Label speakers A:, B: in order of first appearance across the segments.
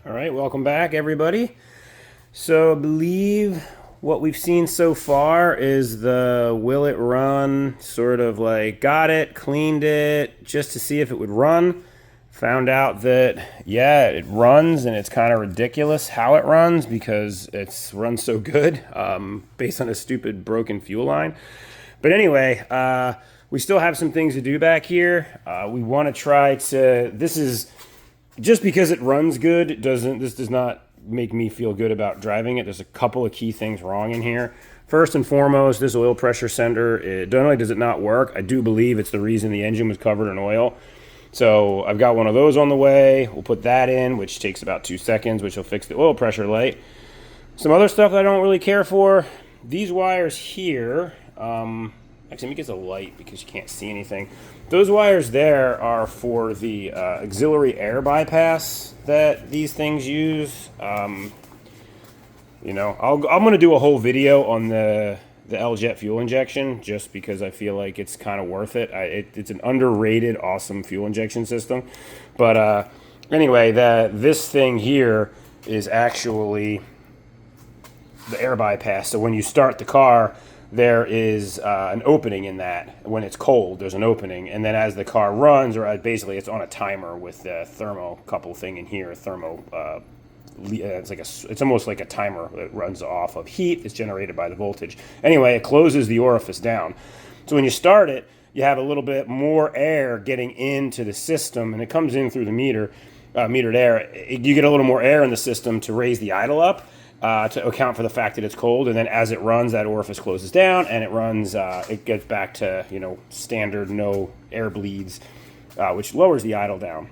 A: All right, welcome back, everybody. So I believe what we've seen so far is the will it run, sort of like got it, cleaned it, just to see if it would run. Found out that, yeah, it runs, and it's kind of ridiculous how it runs because it's runs so good based on a stupid broken fuel line. But anyway, we still have some things to do back here. We want to try to, this is, just because it runs good, this does not make me feel good about driving it. There's a couple of key things wrong in here. First and foremost, this oil pressure sender, not only does it not work, I do believe it's the reason the engine was covered in oil. So I've got one of those on the way. We'll put that in, which takes about 2 seconds, which will fix the oil pressure light. Some other stuff that I don't really care for. These wires here, actually let me get the light because you can't see anything. Those wires there are for the auxiliary air bypass that these things use. I'm going to do a whole video on the L-Jet fuel injection just because I feel like it's kind of worth it. It's an underrated, awesome fuel injection system. But anyway, this thing here is actually the air bypass. So when you start the car, there is an opening in that. When it's cold, there's an opening, and then as the car runs, or basically it's on a timer with the thermocouple thing in here. It's almost like a timer that runs off of heat that's generated by the voltage. Anyway, it closes the orifice down. So when you start it, you have a little bit more air getting into the system, and it comes in through the metered air. You get a little more air in the system to raise the idle up. To account for the fact that it's cold, and then as it runs, that orifice closes down, and it runs. It gets back to standard, no air bleeds, which lowers the idle down.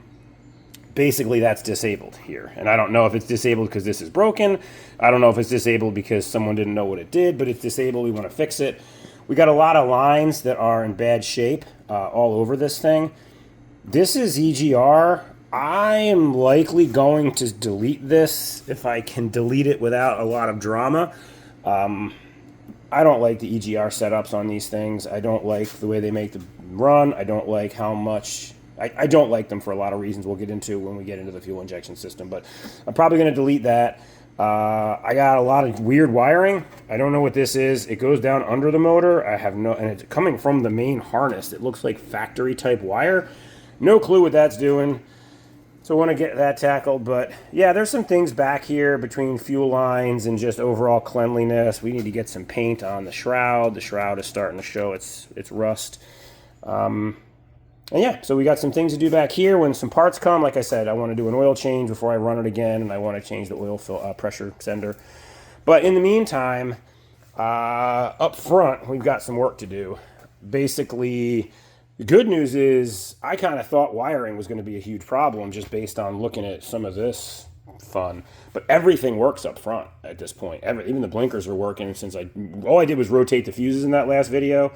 A: Basically, that's disabled here, and I don't know if it's disabled because this is broken. I don't know if it's disabled because someone didn't know what it did, but it's disabled. We want to fix it. We got a lot of lines that are in bad shape all over this thing. This is EGR. I am likely going to delete this if I can delete it without a lot of drama. I don't like the EGR setups on these things. I don't like the way they make them run. I don't like how much... I don't like them for a lot of reasons we'll get into when we get into the fuel injection system. But I'm probably going to delete that. I got a lot of weird wiring. I don't know what this is. It goes down under the motor. And it's coming from the main harness. It looks like factory type wire. No clue what that's doing. So I want to get that tackled, but yeah, there's some things back here between fuel lines and just overall cleanliness. We need to get some paint on the shroud. The shroud is starting to show its rust. And yeah, so we got some things to do back here. When some parts come, like I said, I want to do an oil change before I run it again, and I want to change the oil pressure sender. But in the meantime, up front, we've got some work to do. Basically, the good news is I kind of thought wiring was going to be a huge problem just based on looking at some of this fun. But everything works up front at this point. Even the blinkers are working since all I did was rotate the fuses in that last video.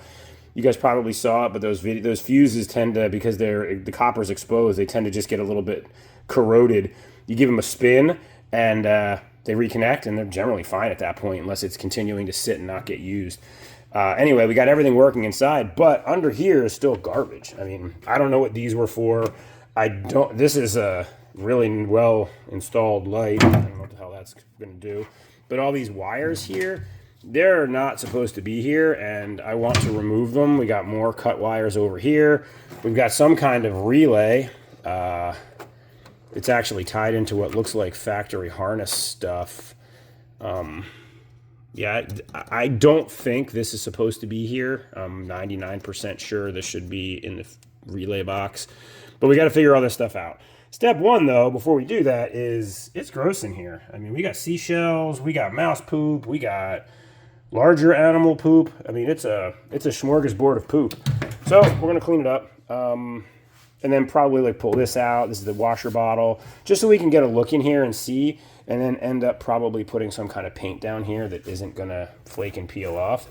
A: You guys probably saw it, but those fuses tend to, because the copper's exposed, they tend to just get a little bit corroded. You give them a spin and they reconnect, and they're generally fine at that point unless it's continuing to sit and not get used. Anyway, we got everything working inside, but under here is still garbage. I mean, I don't know what these were for. This is a really well installed light. I don't know what the hell that's going to do. But all these wires here, they're not supposed to be here, and I want to remove them. We got more cut wires over here. We've got some kind of relay. It's actually tied into what looks like factory harness stuff. Yeah, I don't think this is supposed to be here. I'm 99% sure this should be in the relay box. But we got to figure all this stuff out. Step one, though, before we do that, is it's gross in here. I mean, we got seashells, we got mouse poop, we got larger animal poop. I mean, it's a smorgasbord of poop. So we're going to clean it up. And then probably like pull this out. This is the washer bottle. Just so we can get a look in here and see. And then end up probably putting some kind of paint down here that isn't going to flake and peel off.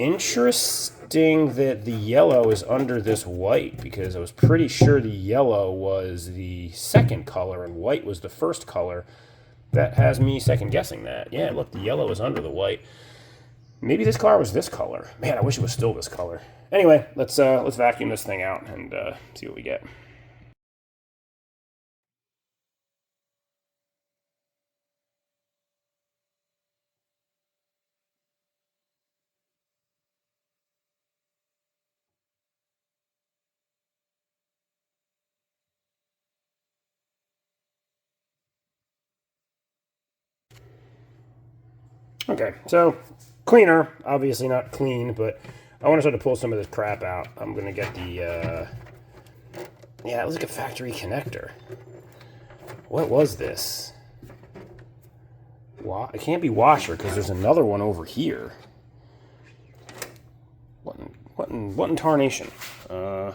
A: Interesting that the yellow is under this white, because I was pretty sure the yellow was the second color and white was the first color. That has me second guessing that. Yeah, look, the yellow is under the white. Maybe this car was this color. Man, I wish it was still this color. Anyway, let's vacuum this thing out and see what we get. Okay, so cleaner, obviously not clean, but I want to start to pull some of this crap out. I'm going to get the, yeah, it was like a factory connector. What was this? It can't be washer because there's another one over here. What in tarnation? All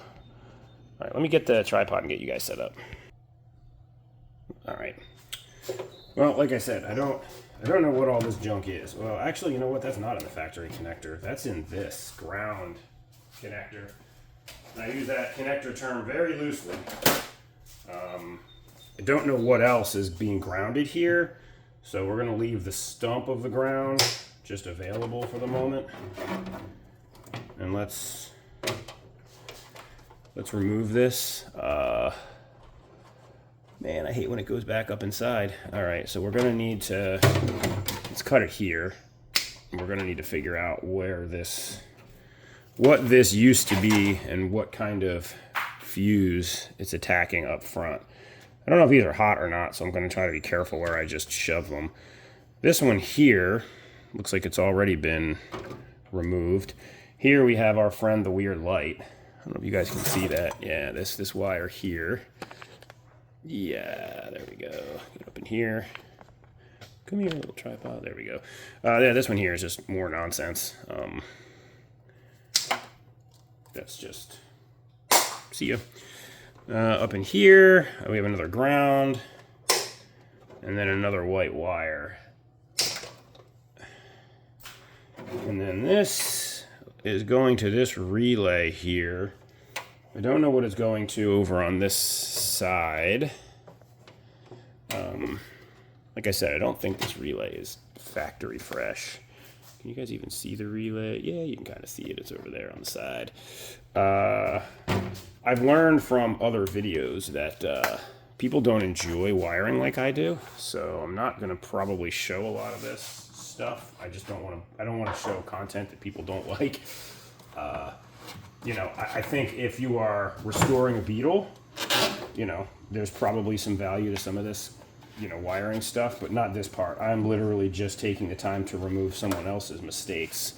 A: right, let me get the tripod and get you guys set up. All right. Well, like I said, I don't know what all this junk is. Well, actually, you know what? That's not in the factory connector. That's in this ground connector. And I use that connector term very loosely. I don't know what else is being grounded here, so we're going to leave the stump of the ground just available for the moment. And let's remove this. Man, I hate when it goes back up inside. All right, so we're going to need to, let's cut it here. We're going to need to figure out what this used to be and what kind of fuse it's attacking up front. I don't know if these are hot or not, so I'm going to try to be careful where I just shove them. This one here looks like it's already been removed. Here we have our friend the weird light. I don't know if you guys can see that. Yeah, this wire here. Yeah, there we go. Get up in here. Come here, little tripod. There we go. Yeah, this one here is just more nonsense. That's just... See ya. Up in here, we have another ground, and then another white wire. And then this is going to this relay here. I don't know what it's going to over on this side. Like I said, I don't think this relay is factory fresh. Can you guys even see the relay? Yeah, you can kind of see it. It's over there on the side. I've learned from other videos that people don't enjoy wiring like I do, so I'm not going to probably show a lot of this stuff. I just don't want to. I don't want to show content that people don't like. You know, I think if you are restoring a Beetle, you know, there's probably some value to some of this, you know, wiring stuff, but not this part. I'm literally just taking the time to remove someone else's mistakes.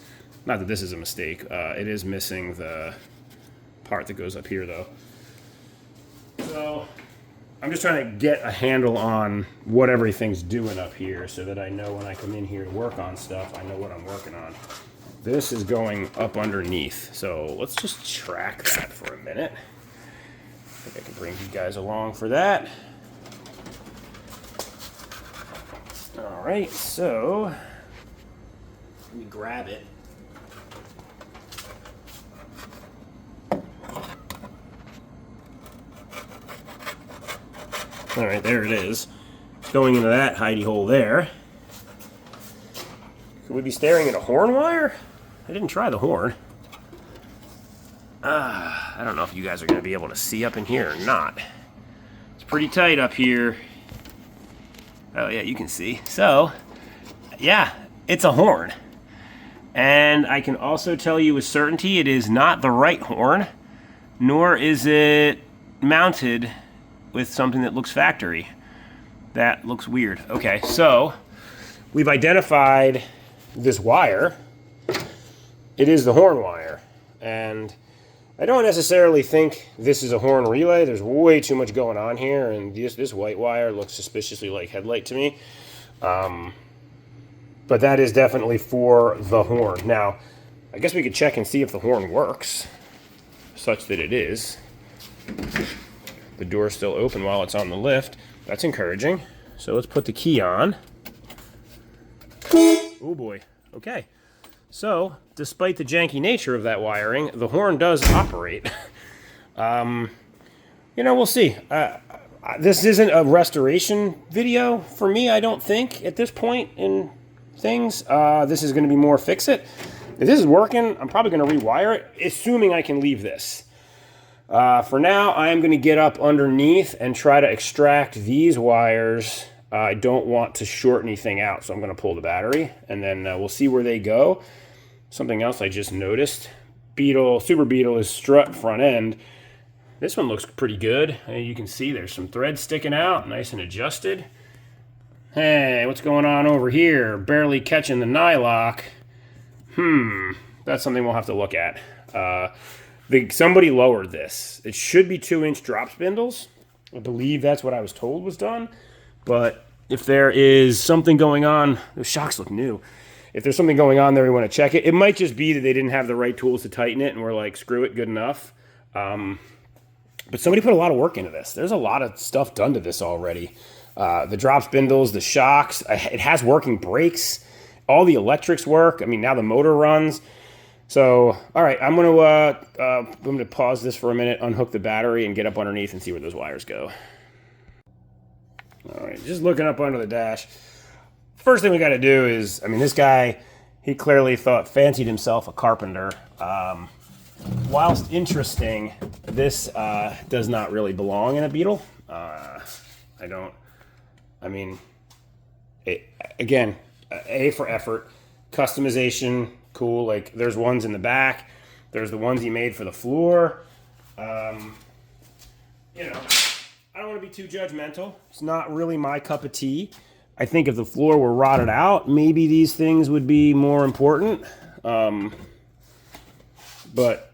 A: Not that this is a mistake. It is missing the part that goes up here, though. So I'm just trying to get a handle on what everything's doing up here so that I know when I come in here to work on stuff, I know what I'm working on. This is going up underneath, so let's just track that for a minute. I think I can bring you guys along for that. All right, so let me grab it. All right, there it is. It's going into that hidey hole there. Could we be staring at a horn wire? I didn't try the horn. I don't know if you guys are going to be able to see up in here or not. It's pretty tight up here. Oh yeah, you can see. So, yeah, it's a horn. And I can also tell you with certainty it is not the right horn, nor is it mounted with something that looks factory. That looks weird. Okay, so we've identified this wire. It is the horn wire. And I don't necessarily think this is a horn relay. There's way too much going on here, and this white wire looks suspiciously like headlight to me. But that is definitely for the horn. Now, I guess we could check and see if the horn works, such that it is. The door's still open while it's on the lift. That's encouraging. So let's put the key on. Oh boy. Okay. So, despite the janky nature of that wiring, the horn does operate. You know, we'll see. This isn't a restoration video for me, I don't think, at this point in things. This is going to be more fix-it. If this is working, I'm probably going to rewire it, assuming I can leave this. For now, I am going to get up underneath and try to extract these wires. I don't want to short anything out, so I'm going to pull the battery, and then we'll see where they go. Something else I just noticed. Beetle, Super Beetle is strut front end. This one looks pretty good. You can see there's some threads sticking out, nice and adjusted. Hey, what's going on over here? Barely catching the nylock. That's something we'll have to look at. Somebody lowered this. It should be 2-inch drop spindles. I believe that's what I was told was done. But if there is something going on, those shocks look new. If there's something going on there, we want to check it. It might just be that they didn't have the right tools to tighten it, and we're like, screw it, good enough. But somebody put a lot of work into this. There's a lot of stuff done to this already. The drop spindles, the shocks, it has working brakes. All the electrics work. I mean, now the motor runs. So, all right, I'm gonna pause this for a minute, unhook the battery, and get up underneath and see where those wires go. All right, just looking up under the dash. First thing we got to do is, I mean, this guy, he clearly fancied himself a carpenter. Whilst interesting, this does not really belong in a Beetle. Again, A for effort, customization, cool. Like, there's ones in the back. There's the ones he made for the floor. I don't want to be too judgmental. It's not really my cup of tea. I think if the floor were rotted out, maybe these things would be more important. But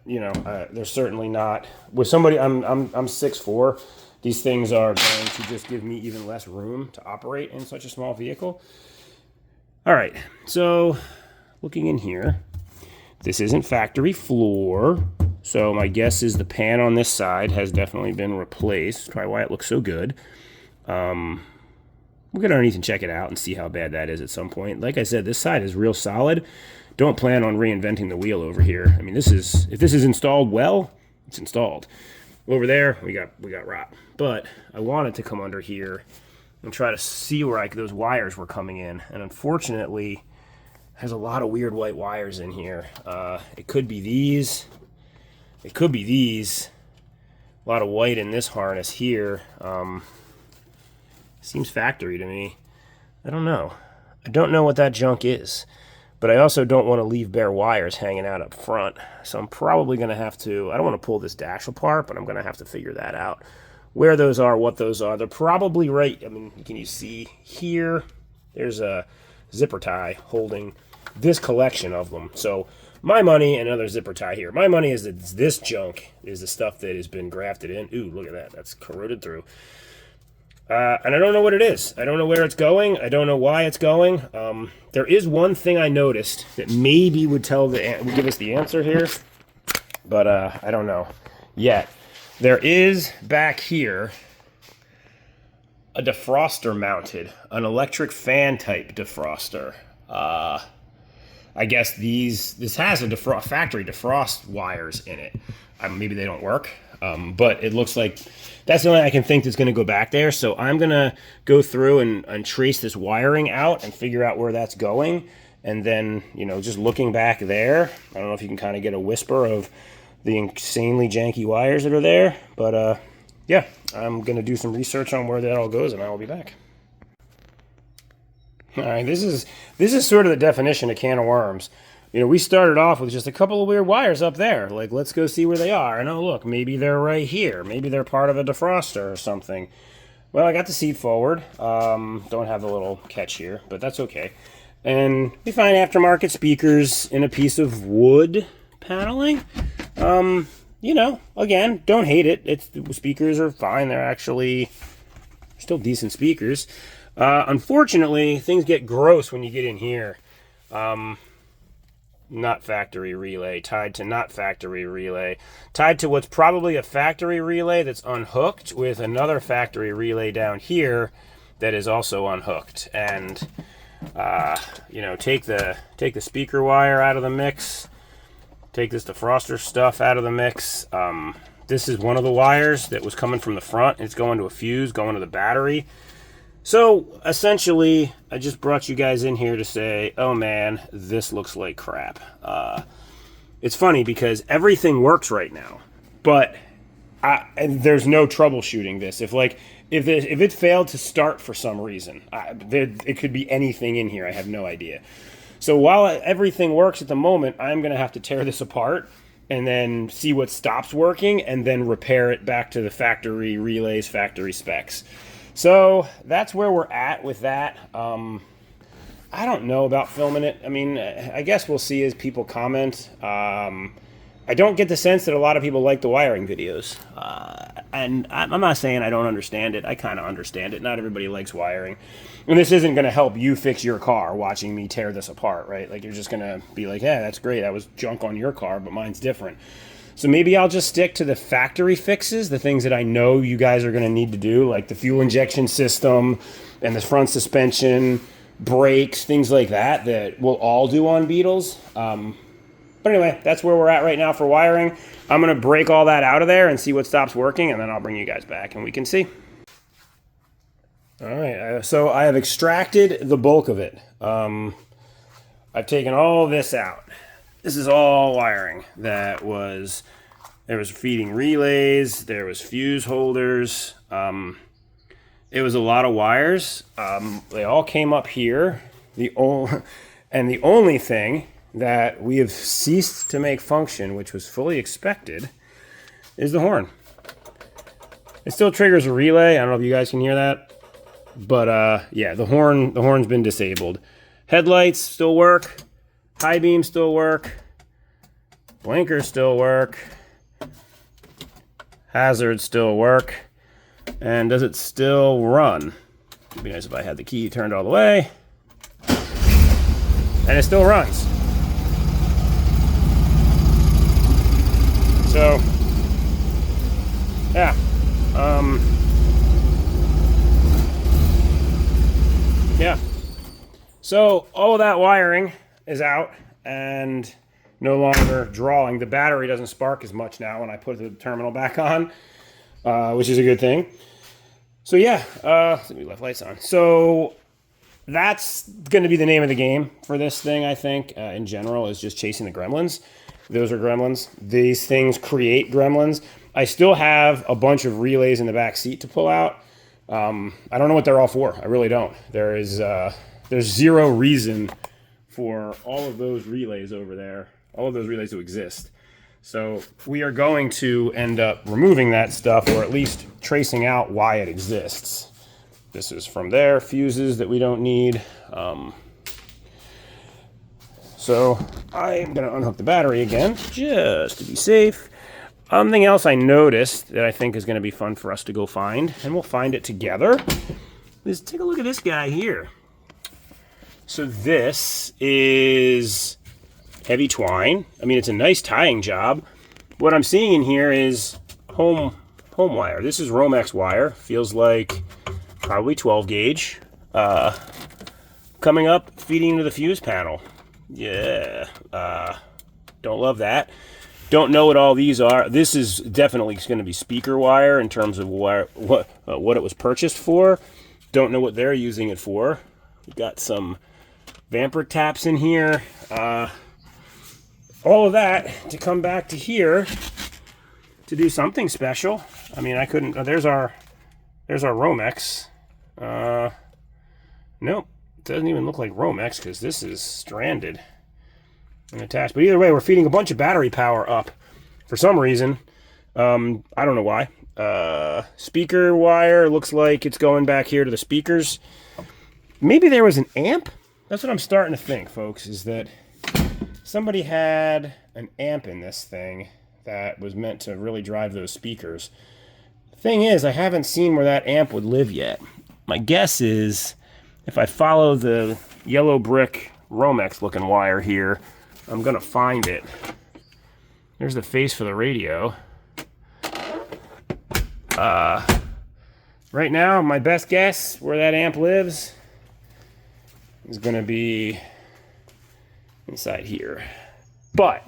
A: they're certainly not. With somebody, I'm 6'4". These things are going to just give me even less room to operate in such a small vehicle. All right, so looking in here, this isn't factory floor. So my guess is the pan on this side has definitely been replaced. That's probably why it looks so good. We'll get underneath and check it out and see how bad that is at some point. Like I said, this side is real solid. Don't plan on reinventing the wheel over here. I mean, if this is installed well, it's installed. Over there, we got rot. But I wanted to come under here and try to see where those wires were coming in. And unfortunately, there's a lot of weird white wires in here. It could be these. It could be these. A lot of white in this harness here. Seems factory to me. I don't know. I don't know what that junk is. But I also don't want to leave bare wires hanging out up front. So I'm probably going to have to, I don't want to pull this dash apart, but I'm going to have to figure that out. Where those are, what those are. They're probably right. I mean, can you see here? There's a zipper tie holding this collection of them. So my money, another zipper tie here. My money is that this junk is the stuff that has been grafted in. Ooh, look at that. That's corroded through. And I don't know what it is. I don't know where it's going. I don't know why it's going. There is one thing I noticed that maybe would give us the answer here, but I don't know yet. There is back here a defroster mounted, an electric fan type defroster. I guess this has a factory defrost wires in it. Maybe they don't work. But it looks like that's the only I can think that's going to go back there. So I'm going to go through and trace this wiring out and figure out where that's going. And then, just looking back there, I don't know if you can kind of get a whisper of the insanely janky wires that are there. But, yeah, I'm going to do some research on where that all goes, and I will be back. All right, this is sort of the definition of can of worms. We started off with just a couple of weird wires up there. Like, let's go see where they are. And oh, look, maybe they're right here. Maybe they're part of a defroster or something. Well, I got the seat forward. Don't have the little catch here, but that's okay. And we find aftermarket speakers in a piece of wood paneling. Again, don't hate it. The speakers are fine. They're actually still decent speakers. Unfortunately, things get gross when you get in here. Not factory relay, tied to not factory relay, tied to what's probably a factory relay that's unhooked with another factory relay down here that is also unhooked. And, take the speaker wire out of the mix, take this defroster stuff out of the mix. This is one of the wires that was coming from the front. It's going to a fuse, going to the battery. So, essentially, I just brought you guys in here to say, oh man, this looks like crap. It's funny because everything works right now, but and there's no troubleshooting this. If it failed to start for some reason, it could be anything in here. I have no idea. So while everything works at the moment, I'm going to have to tear this apart and then see what stops working and then repair it back to the factory relays, factory specs. So that's where we're at with that. I don't know about filming it. I mean, I guess we'll see as people comment. I don't get the sense that a lot of people like the wiring videos. And I'm not saying I don't understand it. I kind of understand it. Not everybody likes wiring. And this isn't going to help you fix your car watching me tear this apart, right? Like, you're just going to be like, yeah, that's great. That was junk on your car, but mine's different. So maybe I'll just stick to the factory fixes, the things that I know you guys are going to need to do, like the fuel injection system and the front suspension, brakes, things like that, that we'll all do on Beetles. But anyway, that's where we're at right now for wiring. I'm going to break all that out of there and see what stops working, and then I'll bring you guys back and we can see. All right, so I have extracted the bulk of it. I've taken all this out. This is all wiring that was, there was feeding relays, there was fuse holders. It was a lot of wires. They all came up here. And the only thing that we have ceased to make function, which was fully expected, is the horn. It still triggers a relay. I don't know if you guys can hear that. But yeah, the horn's been disabled. Headlights still work. High beams still work. Blinkers still work. Hazards still work. And does it still run? It'd be nice if I had the key turned all the way. And it still runs. So, yeah. Yeah. So all of that wiring is out and no longer drawing. The battery doesn't spark as much now when I put the terminal back on, which is a good thing. So yeah, we left lights on. So that's going to be the name of the game for this thing, I think, in general, is just chasing the gremlins. Those are gremlins. These things create gremlins. I still have a bunch of relays in the back seat to pull out. I don't know what they're all for. I really don't. There's zero reason for all of those relays over there, all of those relays to exist. So we are going to end up removing that stuff, or at least tracing out why it exists. This is from there, fuses that we don't need. So I am going to unhook the battery again, just to be safe. Something else I noticed that I think is going to be fun for us to go find, and we'll find it together, is take a look at this guy here. So this is heavy twine. I mean, it's a nice tying job. What I'm seeing in here is home wire. This is Romex wire. Feels like probably 12 gauge. Coming up, feeding into the fuse panel. Yeah. Don't love that. Don't know what all these are. This is definitely going to be speaker wire in terms of what it was purchased for. Don't know what they're using it for. We've got some Vamper taps in here. All of that to come back to here to do something special. I mean, I couldn't. There's our Romex. Nope, it doesn't even look like Romex because this is stranded and attached. But either way, we're feeding a bunch of battery power up for some reason. I don't know why. Speaker wire looks like it's going back here to the speakers. Maybe there was an amp. That's what I'm starting to think, folks, is that somebody had an amp in this thing that was meant to really drive those speakers. Thing is, I haven't seen where that amp would live yet. My guess is if I follow the yellow brick Romex looking wire here, I'm gonna find it. There's the face for the radio. Right now, my best guess where that amp lives is gonna be inside here. But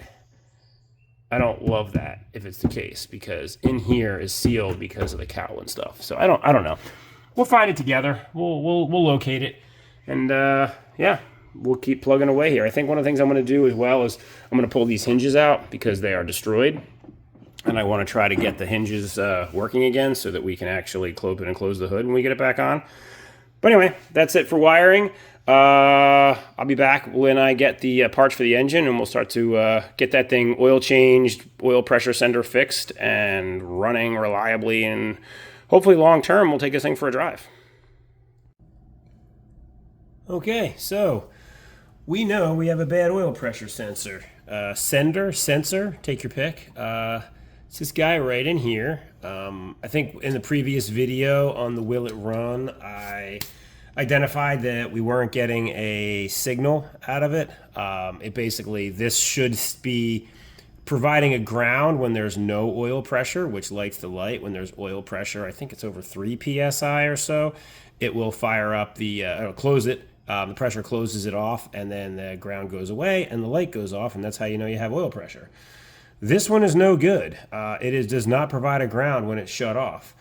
A: I don't love that if it's the case, because in here is sealed because of the cowl and stuff. So I don't know. We'll find it together. We'll locate it, and yeah, we'll keep plugging away here. I think one of the things I'm going to do as well is I'm going to pull these hinges out because they are destroyed, and I want to try to get the hinges working again so that we can actually open and close the hood when we get it back on. But anyway, that's it for wiring. I'll be back when I get the parts for the engine, and we'll start to get that thing oil changed, oil pressure sender fixed, and running reliably, and hopefully long term we'll take this thing for a drive. Okay, so we know we have a bad oil pressure sensor. Sensor, take your pick. It's this guy right in here. I think in the previous video on the Will It Run, I identified that we weren't getting a signal out of it. This should be providing a ground when there's no oil pressure, which lights the light. When there's oil pressure, I think it's over 3 psi or so, it will fire up it'll close it. The pressure closes it off, and then the ground goes away, and the light goes off, and that's how you know you have oil pressure. This one is no good. Does not provide a ground when it's shut off.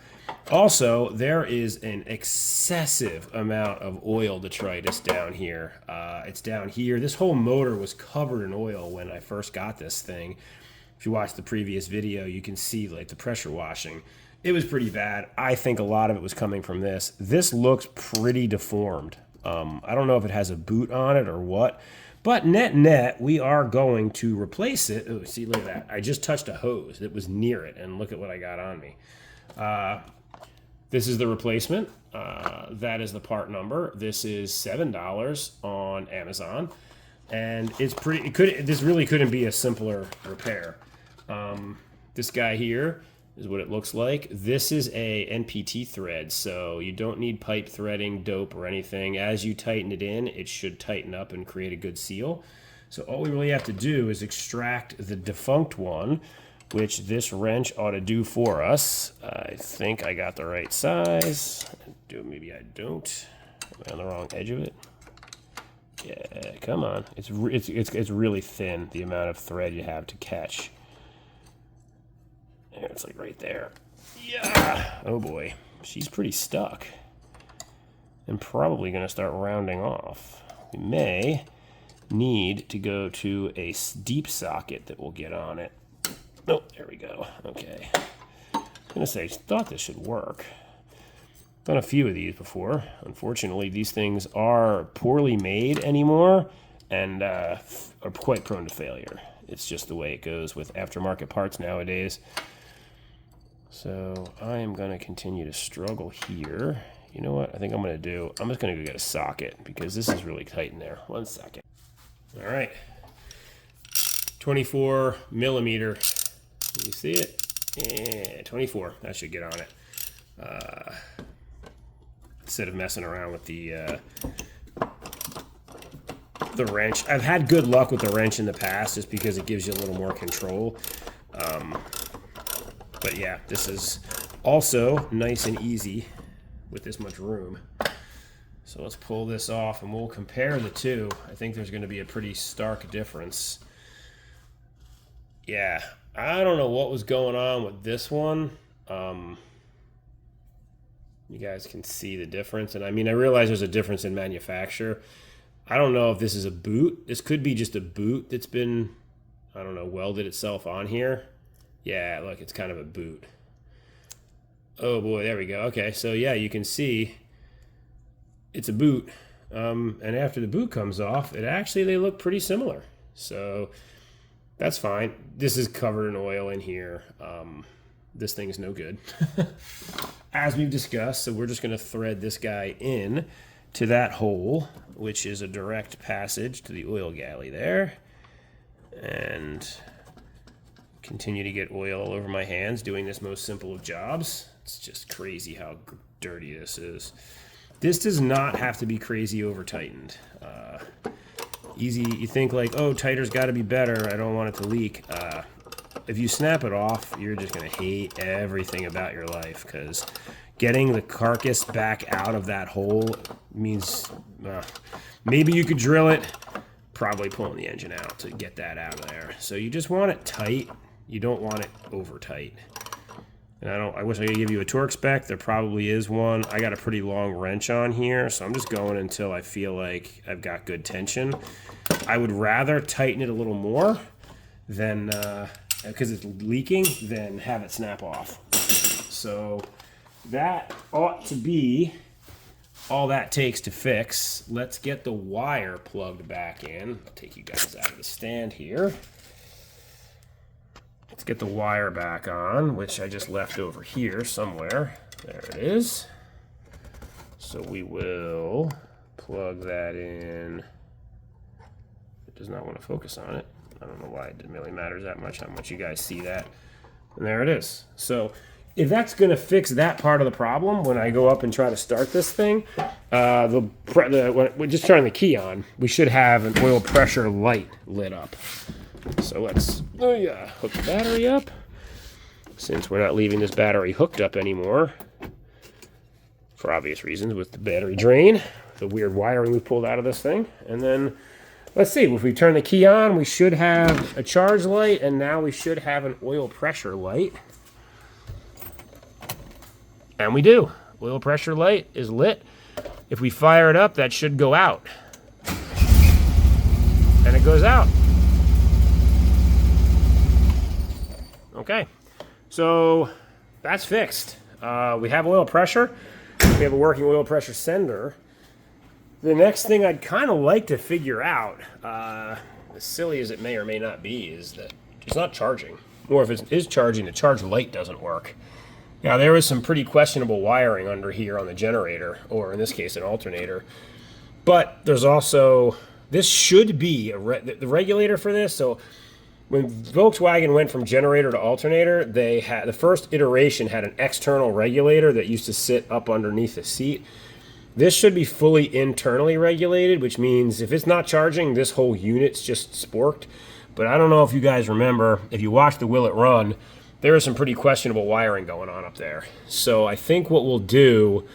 A: Also, there is an excessive amount of oil detritus down here. It's down here. This whole motor was covered in oil when I first got this thing. If you watch the previous video, you can see like the pressure washing. It was pretty bad. I think a lot of it was coming from this. This looks pretty deformed. I don't know if it has a boot on it or what, but net, we are going to replace it. Oh, see, look at that. I just touched a hose that was near it, and look at what I got on me. This is the replacement. That is the part number. This is $7 on Amazon, and it's pretty. This really couldn't be a simpler repair. This guy here is what it looks like. This is a NPT thread, so you don't need pipe threading, dope, or anything. As you tighten it in, it should tighten up and create a good seal. So all we really have to do is extract the defunct one, which this wrench ought to do for us. I think I got the right size. Maybe I don't. Am I on the wrong edge of it? Yeah, come on. It's really thin, the amount of thread you have to catch. There, it's like right there. Yeah. Oh boy, she's pretty stuck. And probably going to start rounding off. We may need to go to a deep socket that will get on it. Oh, there we go. Okay. I was going to say, I thought this should work. Done a few of these before. Unfortunately, these things are poorly made anymore and are quite prone to failure. It's just the way it goes with aftermarket parts nowadays. So I am going to continue to struggle here. You know what I think I'm going to do? I'm just going to go get a socket because this is really tight in there. 1 second. All right. 24 millimeter. You see it? Yeah, 24. That should get on it. Instead of messing around with the wrench. I've had good luck with the wrench in the past just because it gives you a little more control. But yeah, this is also nice and easy with this much room. So let's pull this off and we'll compare the two. I think there's going to be a pretty stark difference. Yeah, I don't know what was going on with this one. You guys can see the difference. And I mean, I realize there's a difference in manufacture. I don't know if this is a boot. This could be just a boot that's been, I don't know, welded itself on here. Yeah, look, it's kind of a boot. Oh boy, there we go. Okay, so yeah, you can see it's a boot. And after the boot comes off, they look pretty similar. So that's fine. This is covered in oil in here. This thing is no good. As we've discussed, so we're just going to thread this guy in to that hole, which is a direct passage to the oil galley there. And continue to get oil all over my hands doing this most simple of jobs. It's just crazy how dirty this is. This does not have to be crazy over tightened. Easy, you think like, oh, tighter's got to be better, I don't want it to leak. If you snap it off, you're just going to hate everything about your life, because getting the carcass back out of that hole means maybe you could drill it, probably pulling the engine out to get that out of there. So you just want it tight. You don't want it over tight. And I wish I could give you a torque spec. There probably is one. I got a pretty long wrench on here, so I'm just going until I feel like I've got good tension. I would rather tighten it a little more than, because it's leaking, than have it snap off. So that ought to be all that takes to fix. Let's get the wire plugged back in. I'll take you guys out of the stand here. Let's get the wire back on, which I just left over here somewhere. There it is. So we will plug that in. It does not want to focus on it. I don't know why it really matters that much, how much you guys see that. And there it is. So if that's going to fix that part of the problem, when I go up and try to start this thing, when we're just turning the key on, we should have an oil pressure light lit up. So let's hook the battery up. Since we're not leaving this battery hooked up anymore, for obvious reasons, with the battery drain, the weird wiring we pulled out of this thing. And then, let's see, if we turn the key on, we should have a charge light, and now we should have an oil pressure light. And we do. Oil pressure light is lit. If we fire it up, that should go out. And it goes out. Okay. So that's fixed. We have oil pressure. We have a working oil pressure sender. The next thing I'd kind of like to figure out, as silly as it may or may not be, is that it's not charging. Or if it is charging, the charge light doesn't work. Now, there is some pretty questionable wiring under here on the generator, or in this case, an alternator. But there's also, this should be the regulator for this. So when Volkswagen went from generator to alternator, they had the first iteration had an external regulator that used to sit up underneath the seat. This should be fully internally regulated, which means if it's not charging, this whole unit's just sporked. But I don't know if you guys remember, if you watch the Will It Run, there is some pretty questionable wiring going on up there. So I think what we'll do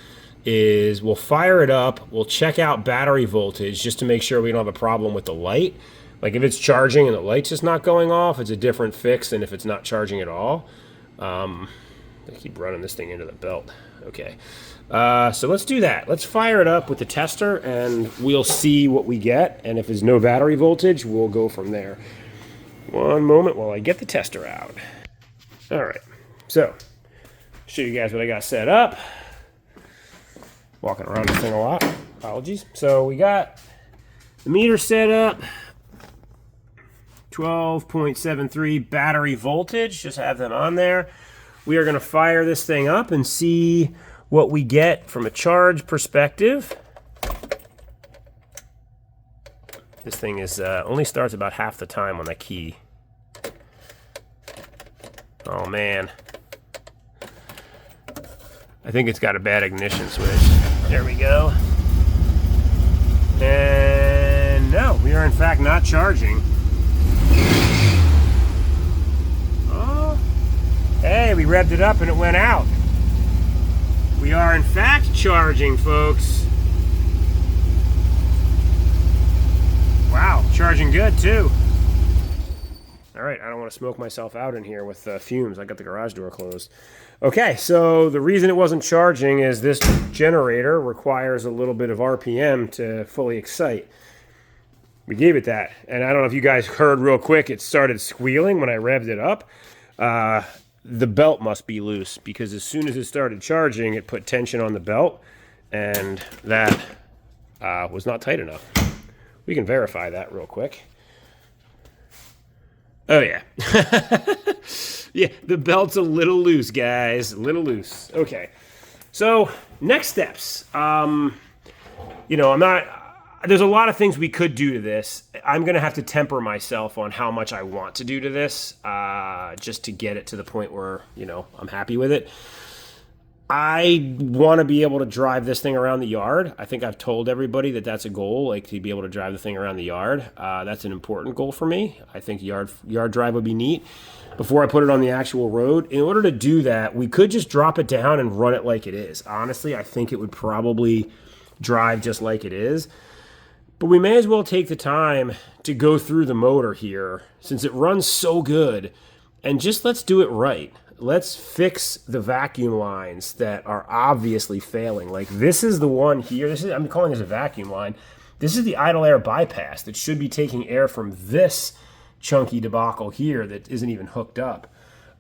A: is we'll fire it up, we'll check out battery voltage just to make sure we don't have a problem with the light. Like if it's charging and the light's just not going off, it's a different fix than if it's not charging at all. I keep running this thing into the belt. Okay. So let's do that. Let's fire it up with the tester and we'll see what we get. And if there's no battery voltage, we'll go from there. One moment while I get the tester out. All right. So, show you guys what I got set up. Walking around this thing a lot. Apologies. So we got the meter set up. 12.73 battery voltage. Just have them on there. We are going to fire this thing up and see what we get from a charge perspective. This thing is only starts about half the time on that key. Oh man. I think it's got a bad ignition switch. There we go. And no, we are in fact not charging. Oh, hey, we revved it up and it went out. We are in fact charging, folks. Wow, charging good too. All right, I don't want to smoke myself out in here with fumes. I got the garage door closed. Okay, so the reason it wasn't charging is this generator requires a little bit of RPM to fully excite. We gave it that, and I don't know if you guys heard real quick, it started squealing when I revved it up. The belt must be loose because as soon as it started charging, it put tension on the belt, and that was not tight enough. We can verify that real quick. Oh, yeah. Yeah, the belt's a little loose, guys. A little loose. Okay. So, next steps. There's a lot of things we could do to this. I'm going to have to temper myself on how much I want to do to this just to get it to the point where, I'm happy with it. I want to be able to drive this thing around the yard. I think I've told everybody that that's a goal, like to be able to drive the thing around the yard. That's an important goal for me. I think yard drive would be neat before I put it on the actual road. In order to do that, we could just drop it down and run it like it is. Honestly, I think it would probably drive just like it is. But we may as well take the time to go through the motor here since it runs so good, and just let's do it right. Let's fix the vacuum lines that are obviously failing. Like this is the one here. I'm calling this a vacuum line. This is the idle air bypass that should be taking air from this chunky debacle here that isn't even hooked up.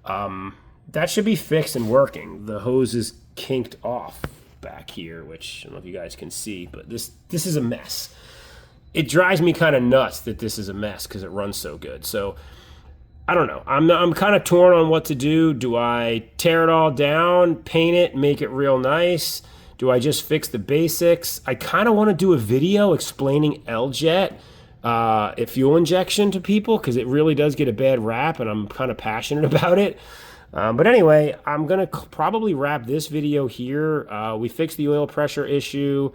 A: That should be fixed and working. The hose is kinked off back here, which I don't know if you guys can see, but this is a mess. It drives me kind of nuts that this is a mess because it runs so good. So I don't know. I'm kind of torn on what to do. Do I tear it all down, paint it, make it real nice? Do I just fix the basics? I kind of want to do a video explaining L-Jet fuel injection to people because it really does get a bad rap, and I'm kind of passionate about it. But anyway, I'm going to probably wrap this video here. We fixed the oil pressure issue.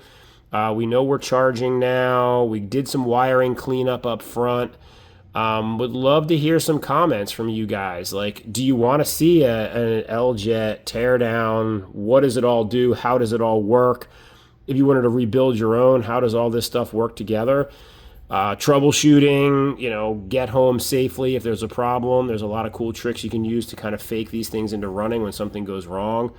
A: We know we're charging now. We did some wiring cleanup up front. Would love to hear some comments from you guys. Like, do you want to see an L-Jet tear down? What does it all do? How does it all work? If you wanted to rebuild your own, how does all this stuff work together? Troubleshooting, get home safely if there's a problem. There's a lot of cool tricks you can use to kind of fake these things into running when something goes wrong.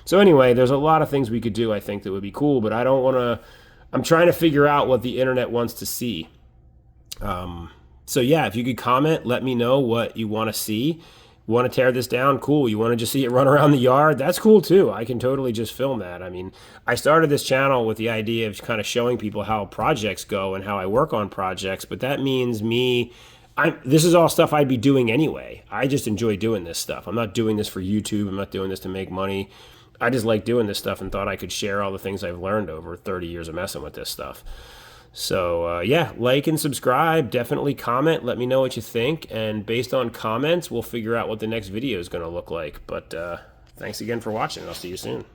A: So anyway, there's a lot of things we could do, I think, that would be cool, but I'm trying to figure out what the internet wants to see. So yeah, if you could comment, let me know what you want to see. You want to tear this down? Cool. You want to just see it run around the yard? That's cool too. I can totally just film that. I mean, I started this channel with the idea of kind of showing people how projects go and how I work on projects, but that means this is all stuff I'd be doing anyway. I just enjoy doing this stuff. I'm not doing this for YouTube. I'm not doing this to make money. I just like doing this stuff and thought I could share all the things I've learned over 30 years of messing with this stuff. So yeah, like and subscribe, definitely comment, let me know what you think, and based on comments, we'll figure out what the next video is going to look like. But thanks again for watching. I'll see you soon.